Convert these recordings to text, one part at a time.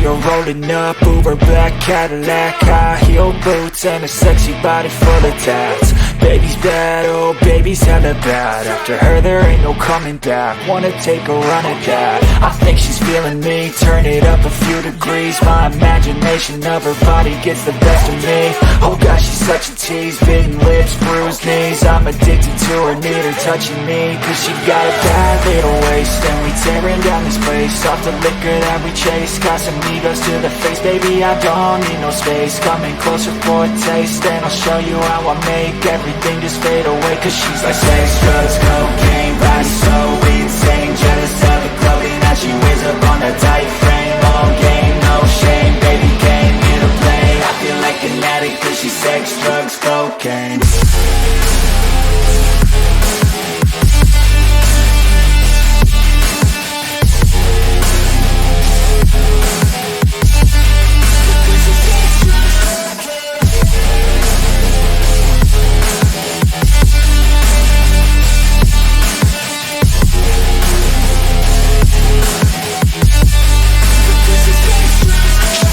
see her rolling up, Uber black Cadillac, high heel boots and a sexy body full of tats. Baby's bad, oh baby's hella bad. After her there ain't no coming back. Wanna take a run at that. I think she's feeling me, turn it up a few degrees. My imagination of her body gets the best of me. Oh gosh, she's such a tease, bitten lips, bruised knees. I'm addicted to her, need her touching me, cause she got a bad little waist. And we tearing down this place, off the liquor that we chase. Got some egos to the face, baby I don't need no space. Coming closer for a taste, and I'll show you how I make everything just fade away. Cause she's like sex, drugs, cocaine, body so insane. Jealous of the clothing that she wears up on a tight frame. All game, no shame, baby came here to play. I feel like an addict cause she's sex, drugs, cocaine.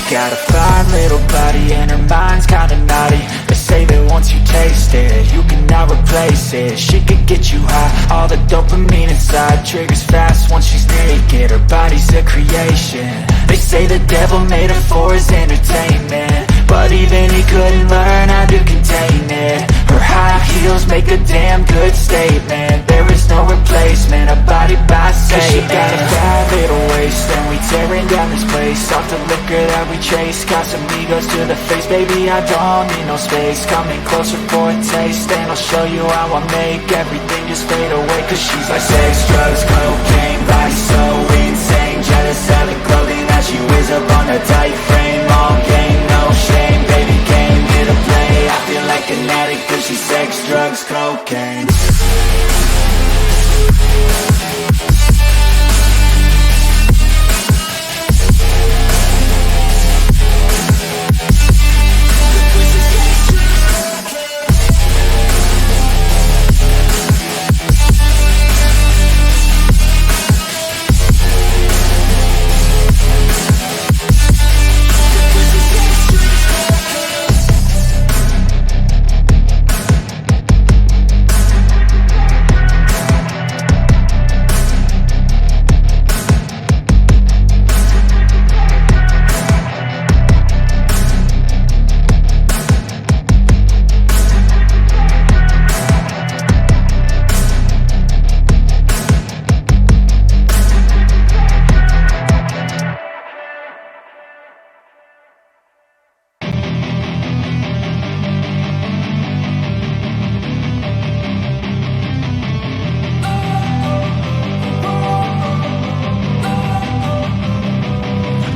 Got a fine little body and her mind's kinda naughty. They say that once you taste it, you cannot replace it. She could get you high, all the dopamine inside triggers fast once she's naked. Her body's a creation. They say the devil made her for his entertainment, but even he couldn't learn how to contain it. Her high heels make a damn good statement. There is no replacement, a body by Satan. She got a bad little waist, and we tearing down this place. Off the liquor that we chase, got some egos to the face. Baby, I don't need no space. Coming closer for a taste, and I'll show you how I make everything just fade away. Cause she's like sex, drugs, cocaine, body so insane. Jealous of the clothing that she wears up on a tight frame. All game, no shame, baby came here to play. I feel like an addict cause she's sex, drugs, cocaine.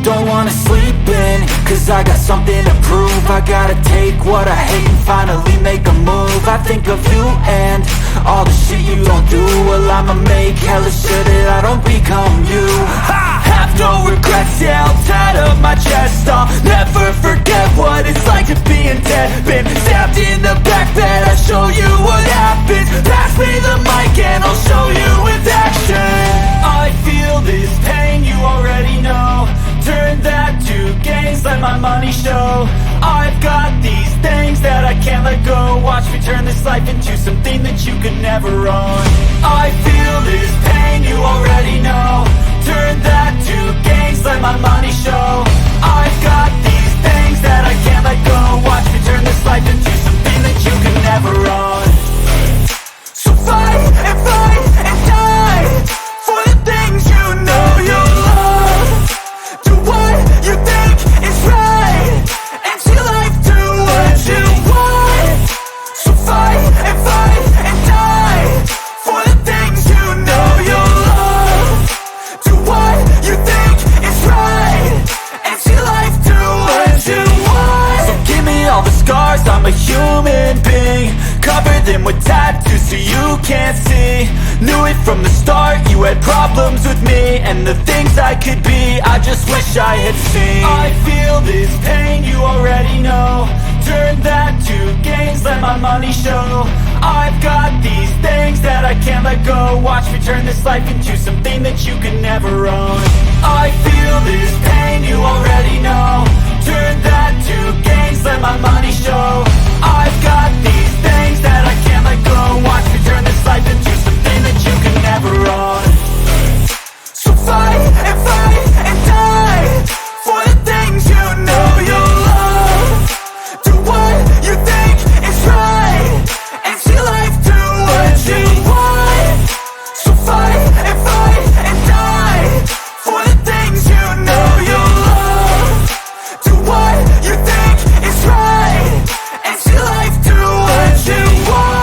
Don't wanna sleep in, cause I got something to prove. I gotta take what I hate and finally make a move. I think of you and all the shit you don't do. Well, I'ma make hella sure that I don't become you. I have no regrets, yeah, I'll tie up my chest. I'll never forget what it's like to be in debt. Been stabbed in the back bed, I'll show you what happens. Pass me the mic and I'll show you with action. I feel this pain, you already know. Turn that to gains, let my money show. I've got these things that I can't let go. Watch me turn this life into something that you could never own. I feel this pain, you already know. Turn that to gains, let my money show. I've got these things that I can't let go. Watch me turn this life into something that you could never own. So fight and die for the things you know you love. Do what you think is right, and see life do what you want. So fight and die for the things you know you love. Do what you think is right, and see life do what you want. So give me all the scars, I'm a human being. Cover them with tattoos so you can't see. Knew it from the start, you had problems with me and the things I could be, I just wish I had seen. I feel this pain, you already know. Turn that to gains, let my money show. I've got these things that I can't let go. Watch me turn this life into something that you can never own. I feel this pain, you already know. Turn that to gains, let my money show. I've got these things that I can't let go. Watch me turn this life into something that you can never own. So fight and die for the things you know you love. Do what you think is right and see life do what you want. So fight and die for the things you know you love. Do what you think is right and see life do what you want.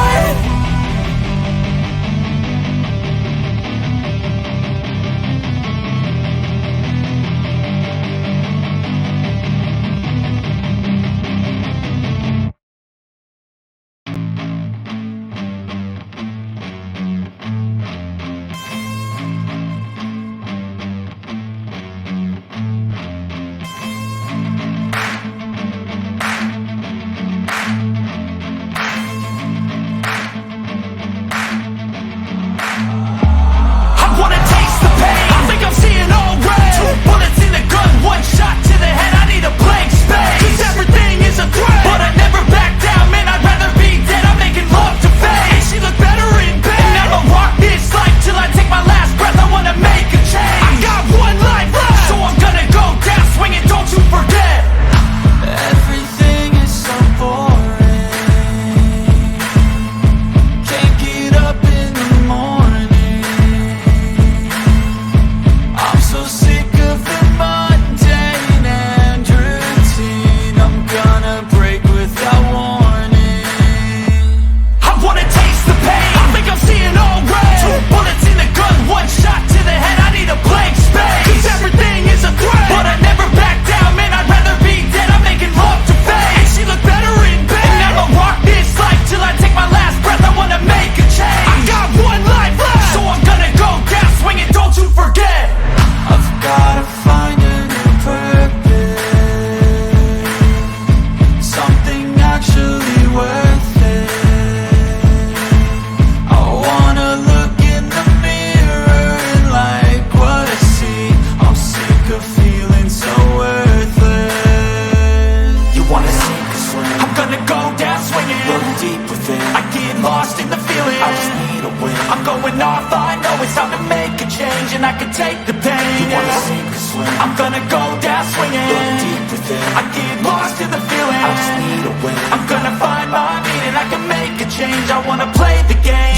I can take the pain. You wanna sink or swim? I'm gonna go down swinging. Look deep within. I get lost in the feeling. I just need a win. I'm gonna find my meaning. I can make a change. I wanna play the game.